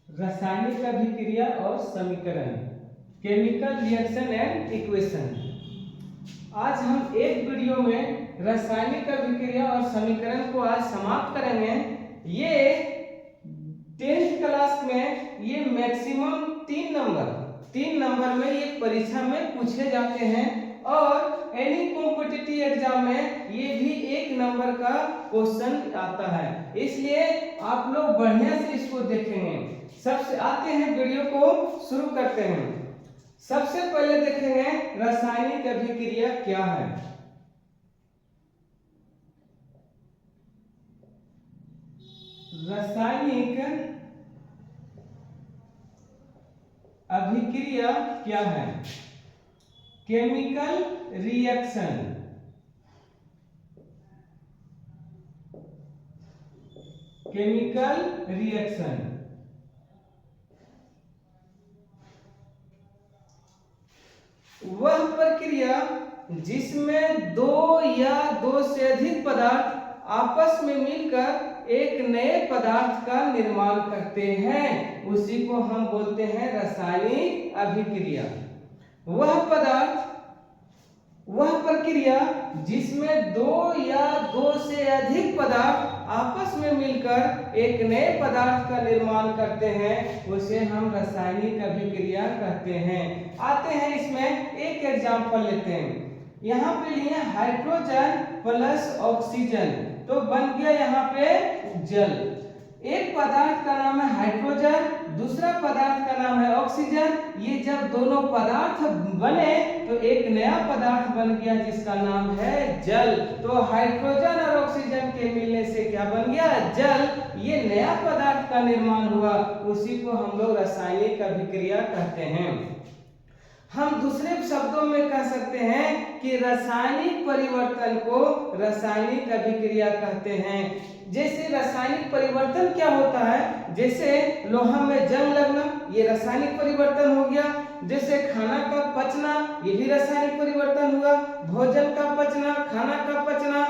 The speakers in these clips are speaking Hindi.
रासायनिक अभिक्रिया और समीकरण, केमिकल रिएक्शन एंड इक्वेशन। आज हम एक वीडियो में रासायनिक अभिक्रिया और समीकरण को आज समाप्त करेंगे। ये 10th क्लास में ये मैक्सिमम 3 नंबर में ये परीक्षा में पूछे जाते हैं और एनी कॉम्पिटिटिव एग्जाम में ये भी 1 नंबर का क्वेश्चन आता है, इसलिए आप लोग बढ़िया से इसको देखेंगे। सबसे आते हैं, वीडियो को शुरू करते हैं। सबसे पहले देखेंगे रासायनिक अभिक्रिया क्या है। रासायनिक अभिक्रिया क्या है? केमिकल रिएक्शन, केमिकल रिएक्शन वह प्रक्रिया जिसमें दो या दो से अधिक पदार्थ आपस में मिलकर एक नए पदार्थ का निर्माण करते हैं, उसी को हम बोलते हैं रासायनिक अभिक्रिया। वह प्रक्रिया जिसमें दो या दो से अधिक पदार्थ आपस में मिलकर एक नए पदार्थ का निर्माण करते हैं, उसे हम रासायनिक अभिक्रिया कहते हैं। आते हैं, इसमें एक एग्जांपल लेते हैं। यहाँ पे लिए हाइड्रोजन प्लस ऑक्सीजन, तो बन गया यहाँ पे जल। एक पदार्थ का नाम है हाइड्रोजन, दूसरा पदार्थ का नाम है ऑक्सीजन। ये जब दोनों पदार्थ बने तो एक नया पदार्थ बन गया जिसका नाम है जल। तो हाइड्रोजन और ऑक्सीजन के मिलने से क्या बन गया? जल। ये नया पदार्थ का निर्माण हुआ, उसी को हम लोग रासायनिक अभिक्रिया कहते हैं। हम दूसरे शब्दों में कह सकते हैं कि रासायनिक परिवर्तन को रासायनिक अभिक्रिया कहते हैं। जैसे रासायनिक परिवर्तन क्या होता है? जैसे लोहा में जंग लगना, ये रासायनिक परिवर्तन हो गया। जैसे खाना का पचना, ये भी रासायनिक परिवर्तन हुआ। भोजन का पचना, खाना का पचना,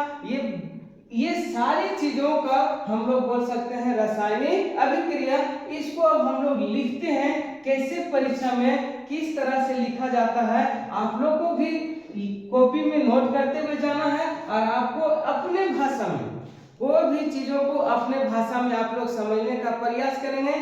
ये सारी चीजों का हम लोग बोल सकते हैं रासायनिक अभिक्रिया। इसको अब हम लोग लिखते हैं कैसे, परीक्षा में किस तरह से लिखा जाता है, आप लोग को भी कॉपी में नोट करते हुए जाना है और आपको अपने भाषा में कोई भी चीजों को अपने भाषा में आप लोग समझने का प्रयास करेंगे।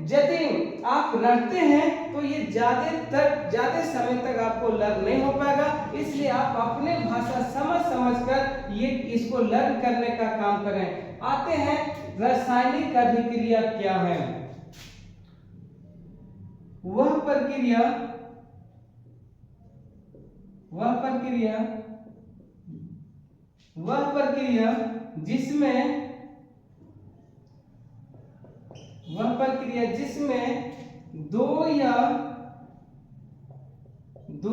यदि आप रटते हैं तो ये ज्यादा समय तक आपको लर्न नहीं हो पाएगा, इसलिए आप अपने भाषा समझ कर ये इसको लर्न करने का काम करें। आते हैं, रासायनिक अभिक्रिया क्या है? वह प्रक्रिया जिसमें दो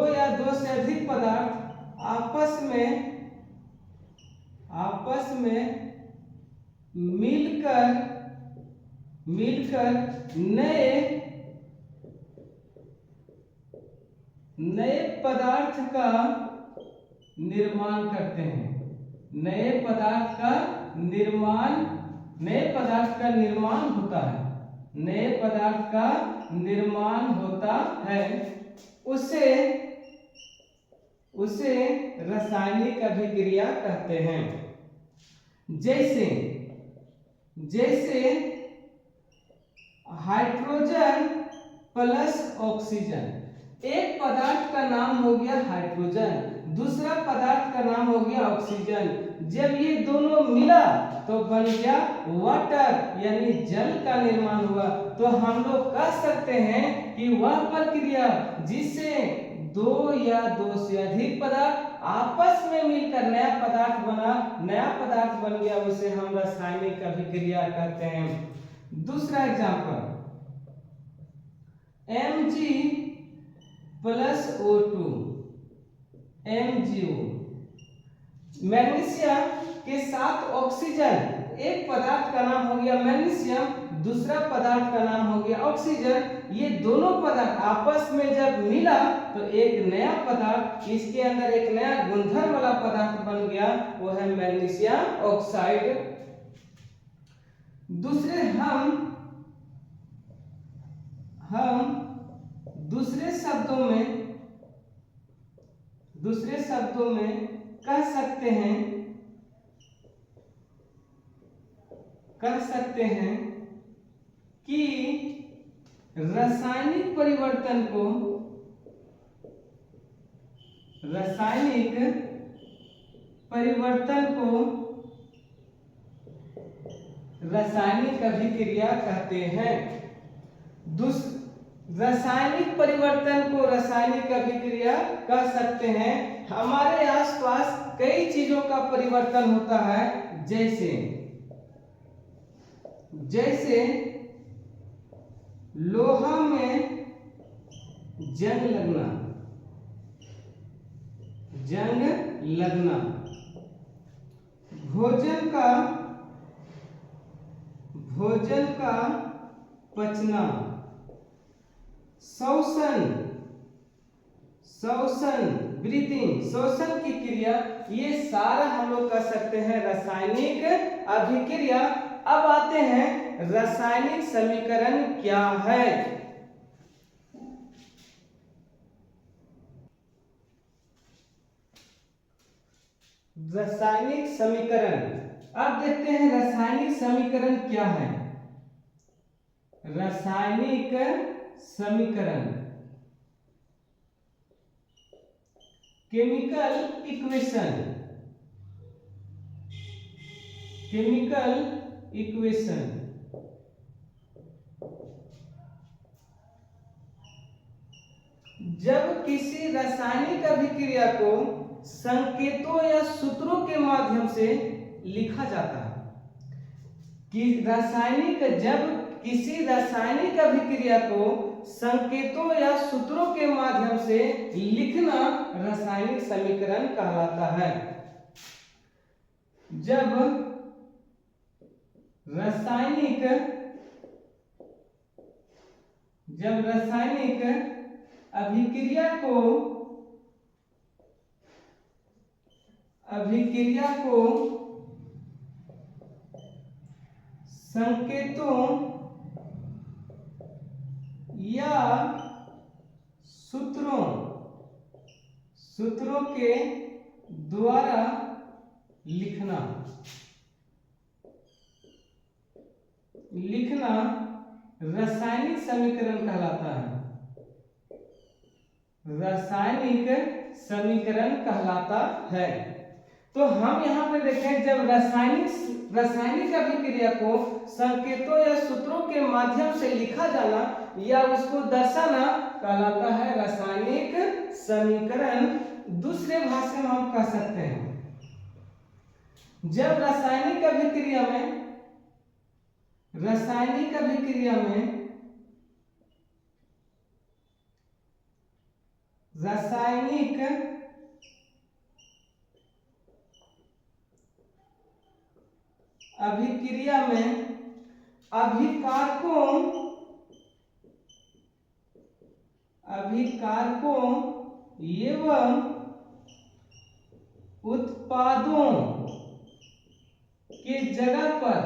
या दो से अधिक पदार्थ आपस में मिलकर नए पदार्थ का निर्माण करते हैं। नए पदार्थ का निर्माण होता है, उसे रासायनिक अभिक्रिया कहते हैं। जैसे हाइड्रोजन प्लस ऑक्सीजन, एक पदार्थ का नाम हो गया हाइड्रोजन, दूसरा पदार्थ का नाम हो गया ऑक्सीजन। जब ये दोनों मिला तो बन गया वाटर, यानी जल का निर्माण हुआ। तो हम लोग कह सकते हैं कि वह प्रक्रिया जिससे दो या दो से अधिक पदार्थ आपस में मिलकर नया पदार्थ बन गया, उसे हम रासायनिक अभिक्रिया कहते हैं। दूसरा example, Mg plus O2, MgO। Magnesium के साथ ऑक्सीजन एक पदार्थ का नाम हो गया मैग्नीशियम, दूसरा पदार्थ का नाम हो गया ऑक्सीजन। ये दोनों पदार्थ आपस में जब मिला तो एक नया पदार्थ, इसके अंदर एक नया गुणधर्म वाला पदार्थ बन गया, वो है मैग्नीशियम ऑक्साइड। दूसरे हम दूसरे शब्दों में कह सकते हैं कि रासायनिक परिवर्तन को रासायनिक अभिक्रिया कहते हैं। रासायनिक परिवर्तन को रासायनिक अभिक्रिया कह सकते हैं। हमारे आसपास कई चीजों का परिवर्तन होता है, जैसे लोहा में जंग लगना, भोजन का पचना, श्वसन ब्रीथिंग, श्वसन की क्रिया, ये सारा हम लोग कर सकते हैं रासायनिक अभिक्रिया। अब आते हैं रासायनिक समीकरण क्या है। रासायनिक समीकरण, अब देखते हैं रासायनिक समीकरण क्या है। रासायनिक समीकरण केमिकल इक्वेशन। जब किसी रासायनिक अभिक्रिया को संकेतों या सूत्रों के माध्यम से लिखा जाता है जब किसी रासायनिक अभिक्रिया को संकेतों या सूत्रों के माध्यम से लिखना रासायनिक समीकरण कहलाता है। जब रासायनिक अभिक्रिया को संकेतों या सूत्रों के द्वारा लिखना रासायनिक समीकरण कहलाता है। रासायनिक समीकरण कहलाता है। तो हम यहाँ पे देखें, जब रासायनिक अभिक्रिया को संकेतों या सूत्रों के माध्यम से लिखा जाना या उसको दर्शाना कहलाता है रासायनिक समीकरण। दूसरे भाषा में हम कह सकते हैं, जब रासायनिक अभिक्रिया में अभिकारकों एवं उत्पादों के जगह पर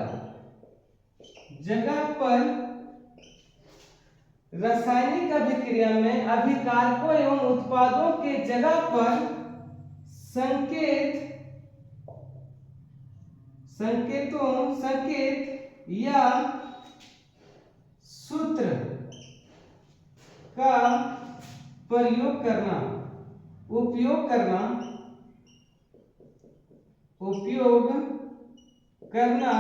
रासायनिक अभिक्रिया में अभिकारकों एवं उत्पादों के जगह पर संकेत या सूत्र का उपयोग करना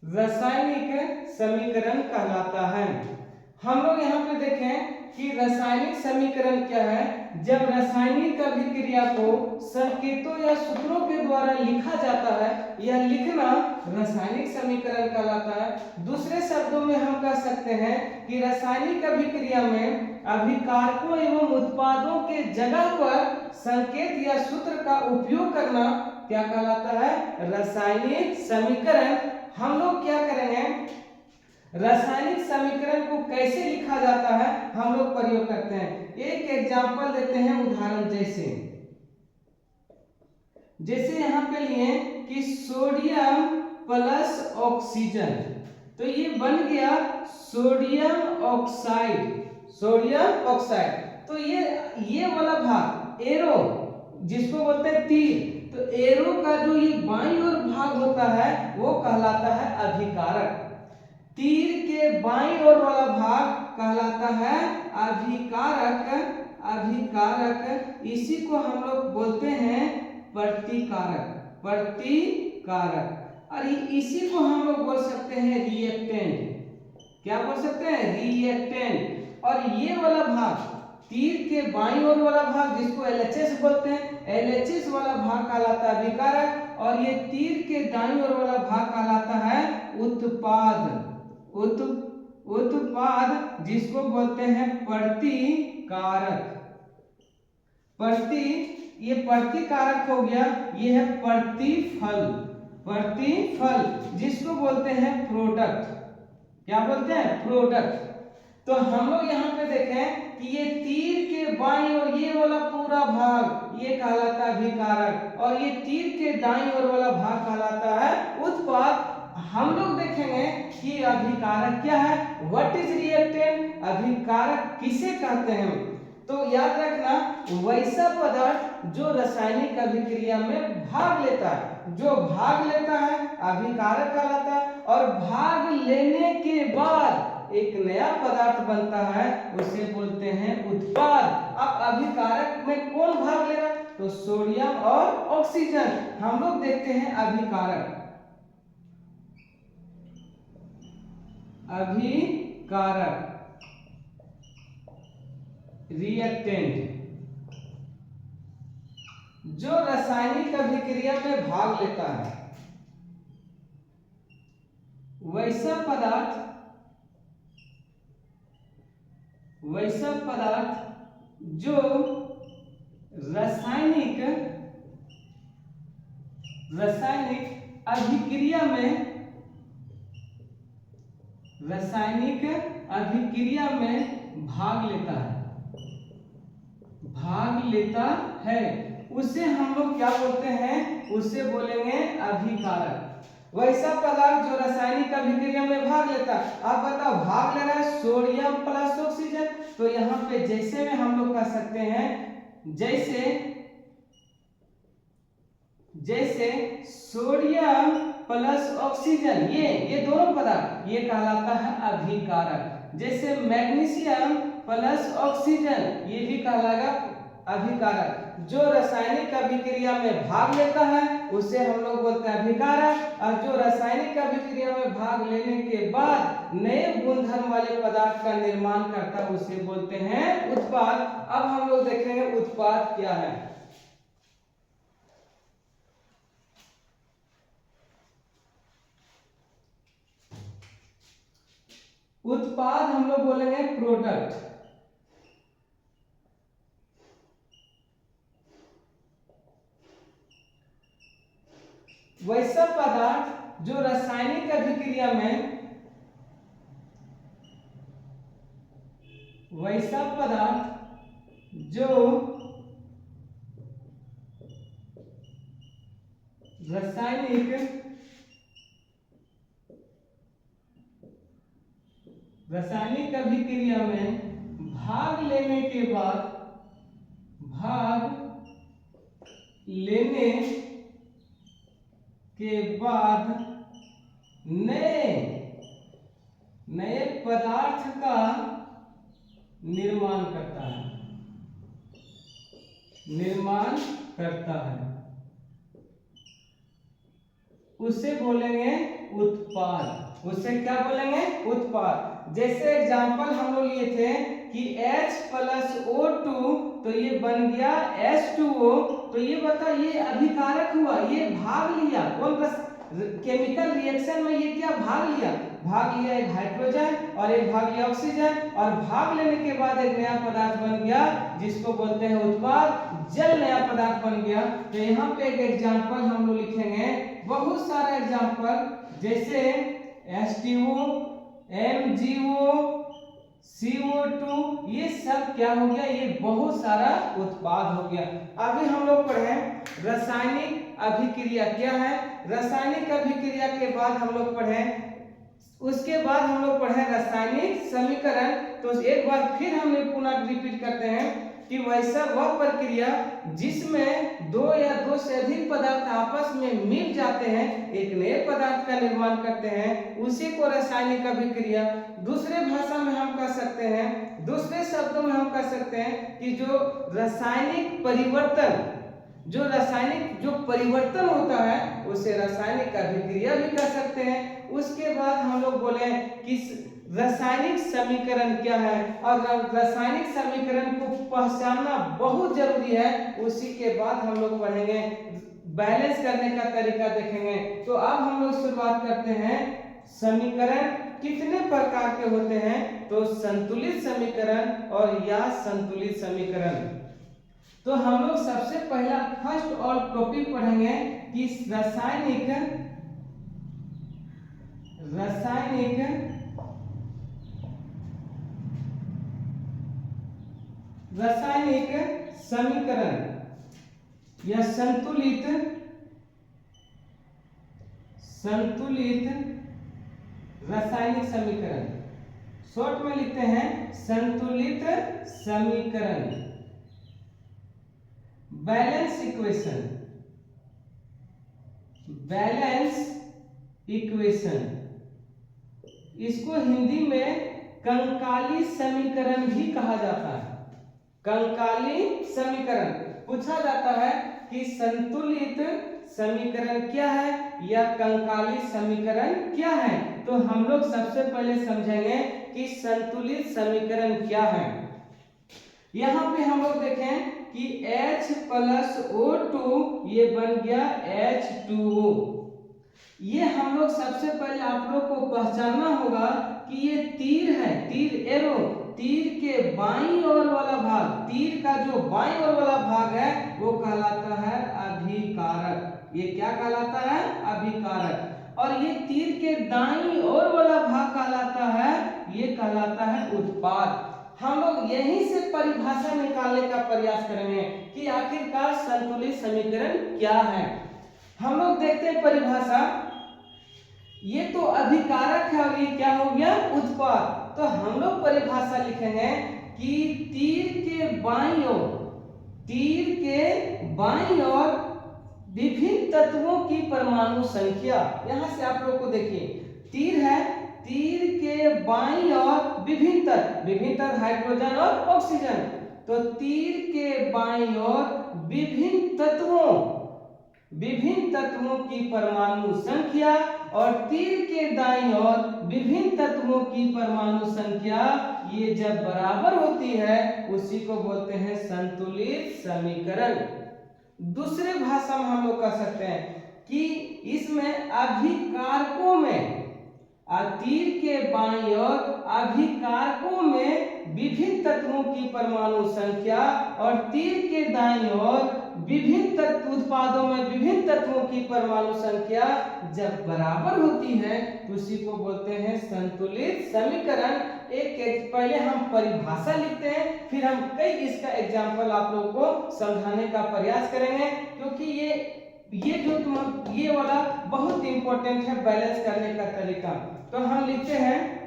रासायनिक समीकरण कहलाता है। हम लोग यहाँ पे देखें कि रासायनिक समीकरण क्या है। जब रासायनिक अभिक्रिया को संकेतों या सूत्रों के द्वारा लिखा जाता है, यह लिखना रासायनिक समीकरण कहलाता है। दूसरे शब्दों में हम कह सकते हैं कि रासायनिक अभिक्रिया में अभिकारकों एवं उत्पादों के जगह पर संकेत या सूत्र का उपयोग करना क्या कहलाता है, रासायनिक समीकरण। हम लोग क्या करेंगे, रासायनिक समीकरण को कैसे लिखा जाता है हम लोग प्रयोग करते हैं। एक एग्जांपल देते हैं, उदाहरण जैसे यहाँ पे लिए कि सोडियम प्लस ऑक्सीजन, तो ये बन गया सोडियम ऑक्साइड, सोडियम ऑक्साइड। तो ये वाला भाग एरो जिसको बोलते हैं तीर, तो एरो का जो ये बाईं ओर भाग होता है वो कहलाता है अभिकारक। तीर के बाईं ओर वाला भाग कहलाता है अभिकारक। अभिकारक इसी को हम लोग बोलते हैं प्रतिकारक, प्रतिकारक। और इसी को हम लोग बोल सकते हैं रिएक्टेंट। क्या बोल सकते हैं, रिएक्टेंट। और ये वाला भाग तीर के बाईं ओर वाला भाग जिसको LHS बोलते हैं, LHS वाला भाग कहलाता है अभिकारक। और ये तीर के दाईं ओर वाला भाग कहलाता है उत्पाद, उत्पाद जिसको बोलते हैं प्रतिकारक। ये प्रतिकारक हो गया, ये है प्रतिफल, प्रतिफल जिसको बोलते हैं प्रोडक्ट। क्या बोलते हैं, प्रोडक्ट। तो हम लोग यहाँ पे देखें कि ये तीर के बाईं ओर ये वाला पूरा भाग ये कहलाता है अभिकारक, और ये तीर के दाईं ओर वाला भाग कहलाता है उत्पाद। हम लोग देखेंगे कि अभिकारक क्या है, व्हाट इज रिएक्टेंट, अभिकारक किसे कहते हैं। तो याद रखना, वैसा पदार्थ जो रासायनिक अभिक्रिया में भाग लेता है, जो भाग लेता है अभिकारक कहलाता है। और भाग लेने के बाद एक नया पदार्थ बनता है उसे बोलते हैं उत्पाद। अब अभिकारक में कौन भाग ले रहा है, तो सोडियम और ऑक्सीजन। हम लोग देखते हैं अभिकारक, अभिकारक रिएक्टेंट जो रासायनिक अभिक्रिया में भाग लेता है, वैसा पदार्थ जो रासायनिक अभिक्रिया में भाग लेता है, उसे हम लोग क्या बोलते हैं, उसे बोलेंगे अभिकारक। वैसा पदार्थ जो रासायनिक अभिक्रिया में भाग लेता है। आप बताओ, भाग ले रहा है सोडियम प्लस ऑक्सीजन, तो यहाँ पे जैसे में हम लोग कह सकते हैं, जैसे सोडियम प्लस ऑक्सीजन, ये दोनों पदार्थ ये कहलाता है अभिकारक। जैसे मैग्नीशियम प्लस ऑक्सीजन ये भी कहलाएगा अभिकारक। जो रासायनिक अभिक्रिया में भाग लेता है उसे हम लोग बोलते हैं अभिकारक, और जो रासायनिक अभिक्रिया में भाग लेने के बाद नए गुणधर्म वाले पदार्थ का निर्माण करता है उसे बोलते हैं उत्पाद। अब हम लोग देखेंगे उत्पाद क्या है। उत्पाद हम लोग बोलेंगे प्रोडक्ट। वैसा पदार्थ जो रासायनिक अभिक्रिया में रासायनिक अभिक्रिया में भाग लेने के बाद नए पदार्थ का निर्माण करता है, उसे बोलेंगे उत्पाद। उसे क्या बोलेंगे, उत्पाद। जैसे एग्जांपल हम लोग लिए थे कि H+O2 तो ये बन गया H2O। तो ये बता, ये अभिकारक हुआ, ये भाग लिया कौन केमिकल रिएक्शन में, ये क्या भाग लिया? भाग लिया एक हाइड्रोजन और एक भाग लिया ऑक्सीजन, और भाग लेने के बाद एक नया पदार्थ बन गया जिसको बोलते हैं उत्पाद, जल नया पदार्थ बन गया। तो यहाँ पे एक एग्जांपल हम लोग लिखेंगे, बहुत सारा एग्जांपल, जैसे H2O, MgO, CO2, ये सब क्या हो गया? ये बहुत सारा उत्पाद हो गया। अभी हम लोग पढ़े रासायनिक अभिक्रिया क्या है। रासायनिक अभिक्रिया के बाद हम लोग पढ़े, उसके बाद हम लोग पढ़े रासायनिक समीकरण। तो एक बार फिर हमने पुनः रिपीट करते हैं कि वैसा वह प्रक्रिया जिसमें दो या दो से अधिक पदार्थ आपस में मिल जाते हैं, एक नए पदार्थ का निर्माण करते हैं, उसी को रासायनिक अभिक्रिया, दूसरे भाषा में हम कह सकते हैं, दूसरे शब्दों में हम कह सकते हैं कि जो रासायनिक परिवर्तन, जो परिवर्तन होता है उसे रासायनिक अभिक्रिया भी कह सकते हैं। उसके बाद हम लोग बोले कि रासायनिक समीकरण क्या है, और रासायनिक समीकरण को पहचानना बहुत जरूरी है। उसी के बाद हम लोग पढ़ेंगे बैलेंस करने का तरीका देखेंगे। तो अब हम लोग शुरुआत करते हैं, समीकरण कितने प्रकार के होते हैं? तो संतुलित समीकरण और या संतुलित समीकरण। तो हम लोग सबसे पहला फर्स्ट और टॉपिक पढ़ेंगे कि रासायनिक समीकरण या संतुलित रासायनिक समीकरण, शॉर्ट में लिखते हैं संतुलित समीकरण। बैलेंस इक्वेशन, इसको हिंदी में कंकाली समीकरण भी कहा जाता है। कंकाली समीकरण पूछा जाता है कि संतुलित समीकरण क्या है या कंकाली समीकरण क्या है। तो हम लोग सबसे पहले समझेंगे कि संतुलित समीकरण क्या है। यहाँ पे हम लोग देखें कि H+O2 ये बन गया H2O। ये हम लोग सबसे पहले आप लोग को पहचानना होगा कि ये तीर है, तीर एरो, तीर के बाईं ओर वाला भाग, तीर का जो बाईं ओर वाला भाग है वो कहलाता है अभिकारक। ये क्या कहलाता है? अभिकारक। और ये तीर के दाईं ओर वाला भाग कहलाता है, ये कहलाता है उत्पाद। हम लोग यहीं से परिभाषा निकालने का प्रयास करेंगे कि आखिरकार संतुलित समीकरण क्या है। हम लोग देखते हैं परिभाषा, ये तो अभिकारक है और ये क्या हो गया? उत्पाद। तो हम लोग परिभाषा लिखेंगे कि तीर के बाईं ओर विभिन्न तत्वों की परमाणु संख्या। यहां से आप लोग को देखिए, तीर है, तीर के बाईं ओर विभिन्न तत्व हाइड्रोजन और ऑक्सीजन। तो तीर के बाईं ओर विभिन्न तत्वों की परमाणु संख्या, और तीर के दाईं ओर विभिन्न तत्वों की परमाणु संख्या, ये जब बराबर होती है उसी को बोलते हैं संतुलित समीकरण। दूसरे भाषा में हम लोग कह सकते हैं कि इसमें अभिकारकों में, तीर के बाईं ओर अभिकारकों में विभिन्न तत्वों की परमाणु संख्या, और तीर के दाईं ओर विभिन्न तत्व उत्पादों में विभिन्न तत्वों की परमाणु संख्या जब बराबर होती है तो उसी को बोलते हैं संतुलित समीकरण। एक पहले हम परिभाषा लिखते हैं, फिर हम कई इसका एग्जाम्पल आप लोगों को समझाने का प्रयास करेंगे, क्योंकि ये वाला बहुत इंपॉर्टेंट है बैलेंस करने का तरीका। तो हम लिखते हैं,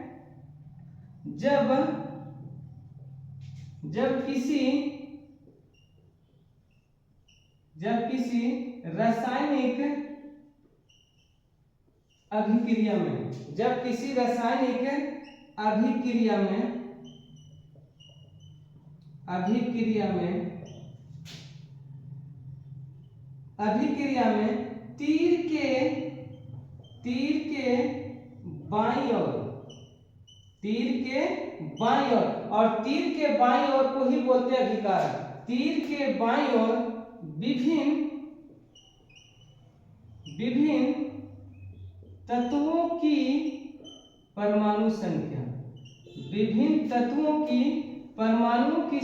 जब किसी रासायनिक अभिक्रिया में तीर के बाईं ओर और तीर के बाईं ओर को ही बोलते हैं अभिकारक। तीर के बाईं ओर विभिन्न तत्वों की परमाणु संख्या, विभिन्न तत्वों की परमाणुओं की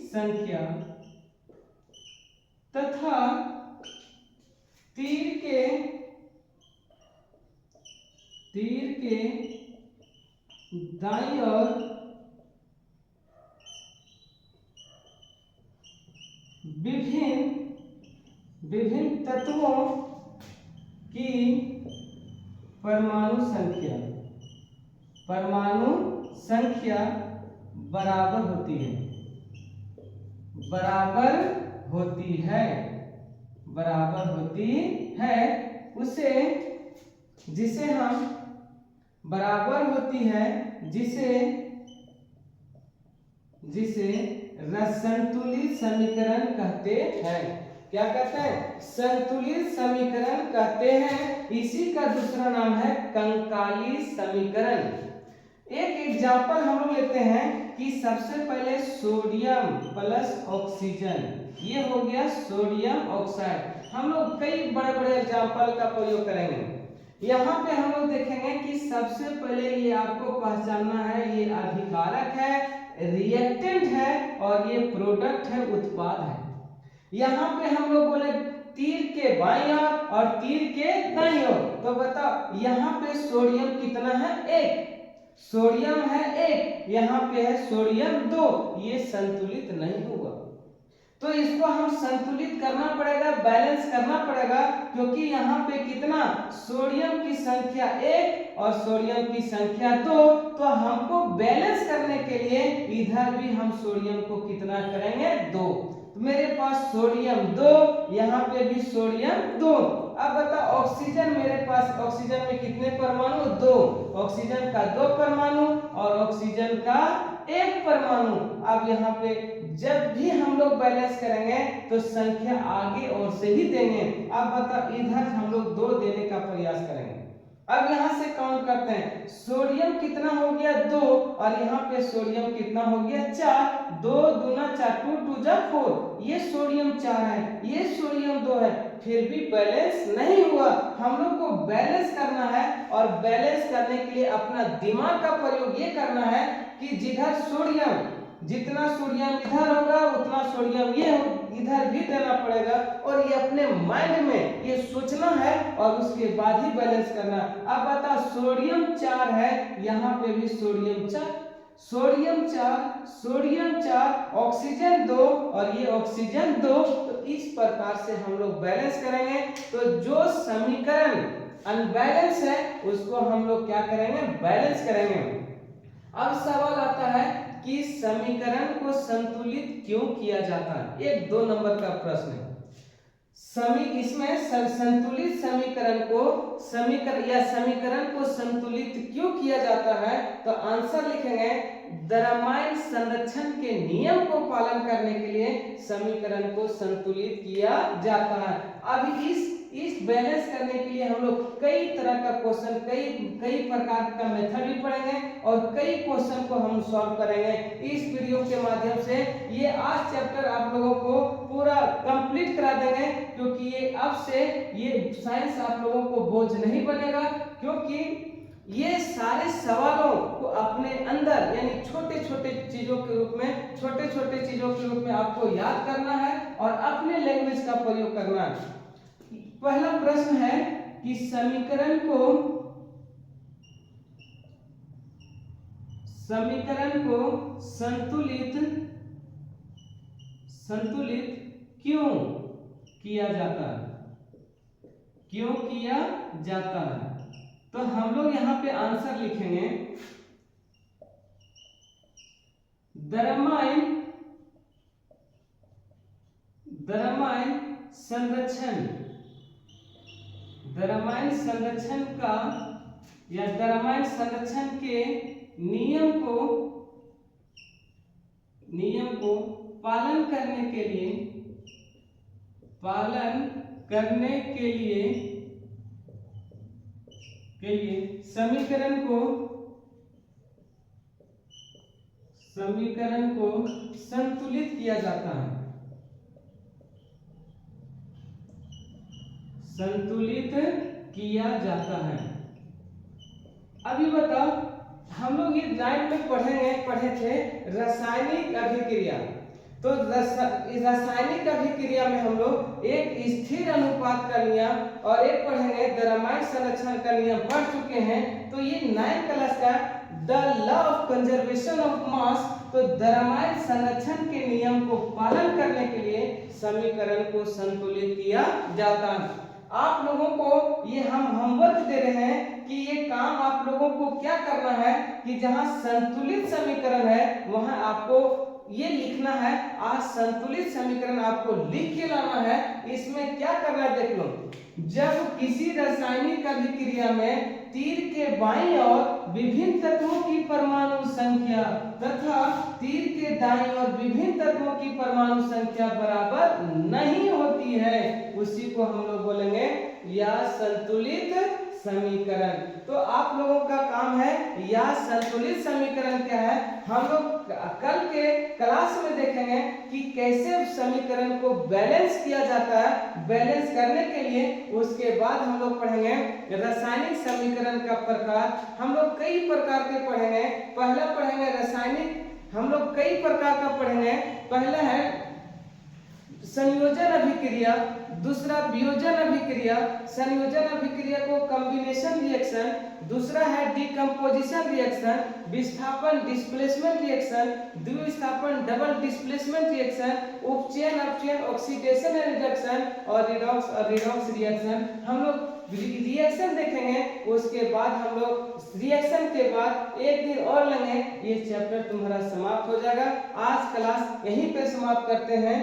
संख्या तथा तीर के दाईं ओर विभिन्न तत्वों की परमाणु संख्या बराबर होती है उसे जिसे हम संतुलित समीकरण कहते हैं। क्या कहते हैं? संतुलित समीकरण कहते हैं। इसी का दूसरा नाम है कंकाली समीकरण। एक एग्जांपल हम लोग लेते हैं कि सबसे पहले सोडियम प्लस ऑक्सीजन, ये हो गया सोडियम ऑक्साइड। हम लोग कई बड़े बड़े एग्जांपल का प्रयोग करेंगे। यहाँ पे हम लोग देखेंगे कि सबसे पहले ये आपको पहचानना है, ये अभिकारक है, रिएक्टेंट है और ये प्रोडक्ट है, उत्पाद है। यहाँ पे हम लोग बोले तीर के बाईं ओर और तीर के दाईं ओर, तो बताओ यहाँ पे सोडियम कितना है? 1 सोडियम है 1, यहाँ पे है सोडियम 2, ये संतुलित नहीं होगा। तो इसको हम संतुलित करना पड़ेगा, बैलेंस करना पड़ेगा, क्योंकि यहाँ पे कितना सोडियम की संख्या 1 और सोडियम की संख्या 2, तो हमको बैलेंस करने के लिए इधर भी हम सोडियम को कितना करेंगे? 2। तो मेरे पास सोडियम 2, यहाँ पे भी सोडियम 2। अब बताओ ऑक्सीजन, मेरे पास ऑक्सीजन में कितने परमाणु? 2। ऑक्सीजन का 2 परमाणु और ऑक्सीजन का 1 परमाणु। अब यहाँ पे जब भी हम लोग बैलेंस करेंगे तो संख्या आगे और से ही देंगे। अब बताओ इधर हम लोग 2 देने का प्रयास करेंगे। अब यहाँ से काउंट करते हैं, सोडियम कितना हो गया? 2 और यहाँ पे सोडियम कितना हो गया? 4। 2 दूना 4, 2 2 जा 4, ये सोडियम 4 है, ये सोडियम 2 है, फिर भी बैलेंस नहीं हुआ। हम लोग को बैलेंस करना है और बैलेंस करने के लिए अपना दिमाग का प्रयोग ये करना है कि जिधर सोडियम, जितना सोडियम इधर होगा उतना सोडियम ये इधर भी देना पड़ेगा, और ये अपने माइंड में ये सोचना है और उसके बाद ही बैलेंस करना। अब बता सोडियम 4 है, यहाँ पे भी सोडियम 4, सोडियम 4, ऑक्सीजन 2 और ये ऑक्सीजन 2। तो इस प्रकार से हम लोग बैलेंस करेंगे। तो जो समीकरण अनबैलेंस है उसको हम लोग क्या करेंगे? बैलेंस करेंगे। अब सवाल आता है कि समीकरण को संतुलित क्यों किया जाता है? 1-2 नंबर का प्रश्न है। इसमें संतुलित समीकरण को संतुलित क्यों किया जाता है? तो आंसर लिखेंगे, द्रव्यमान संरक्षण के नियम को पालन करने के लिए समीकरण को संतुलित किया जाता है। अभी इस बैलेंस करने के लिए हम लोग कई तरह का क्वेश्चन, कई प्रकार का मेथड भी पढ़ेंगे और कई क्वेश्चन को हम सॉल्व करेंगे इस वीडियो के माध्यम से। ये आज चैप्टर आप लोगों को पूरा कंप्लीट करा देंगे, क्योंकि ये अब से ये साइंस आप लोगों को बोझ नहीं बनेगा, क्योंकि ये सारे सवालों को अपने अंदर यानी छोटे छोटे चीजों के रूप में आपको याद करना है और अपने लैंग्वेज का प्रयोग करना है। पहला प्रश्न है कि समीकरण को संतुलित क्यों किया जाता है? तो हम लोग यहाँ पे आंसर लिखेंगे, द्रव्यमान संरक्षण का या द्रव्यमान संरक्षण के नियम को पालन करने के लिए समीकरण को समीकरण को संतुलित किया जाता है। संतुलित किया जाता है। अभी बताओ, हम लोग ये 9 में पढ़े थे रासायनिक अभिक्रिया। तो रासायनिक अभिक्रिया में हम लोग एक स्थिर अनुपात का नियम और एक पढ़ेंगे द्रव्यमान संरक्षण का नियम पढ़ चुके हैं। तो ये 9 क्लास का the law of conservation of mass, तो द्रव्यमान संरक्षण के नियम को पालन करने के लिए समीकरण को संतुलित किया जाता है। आप लोगों को ये हम होमवर्क दे रहे हैं कि ये काम आप लोगों को क्या करना है कि जहां संतुलित समीकरण है वहां आपको ये लिखना है। आज संतुलित समीकरण आपको लिख के लाना है। इसमें क्या करना है देख लो। जब किसी रासायनिक अभिक्रिया में तीर के बाईं ओर विभिन्न तत्वों की परमाणु संख्या तथा तीर के दाईं ओर विभिन्न तत्वों की परमाणु संख्या बराबर नहीं होती है, उसी को हम लोग बोलेंगे या संतुलित समीकरण। तो आप लोगों का काम है या संतुलित समीकरण क्या है, हम लोग कल के क्लास में देखेंगे कि कैसे समीकरण को बैलेंस किया जाता है। बैलेंस करने के लिए उसके बाद हम लोग पढ़ेंगे रासायनिक समीकरण का प्रकार। हम लोग कई प्रकार के पढ़ेंगे। पहला पढ़ेंगे रासायनिक, हम लोग कई प्रकार का पढ़ेंगे। पहला है संयोजन अभिक्रिया, दूसरा वियोजन अभिक्रिया, संयोजन अभिक्रिया को कॉम्बिनेशन रिएक्शन, दूसरा है डिकम्पोजिशन रिएक्शन, विस्थापन डिस्प्लेसमेंट रिएक्शन, द्विविस्थापन डबल डिस्प्लेसमेंट रिएक्शन, उपचयन अपचयन ऑक्सीडेशन एंड रिडक्शन और रिडॉक्स रिएक्शन। हम लोग रिएक्शन देखेंगे। उसके बाद हम लोग रिएक्शन के बाद एक दिन और लेंगे, ये चैप्टर तुम्हारा समाप्त हो जाएगा। आज क्लास यहीं पे समाप्त करते हैं।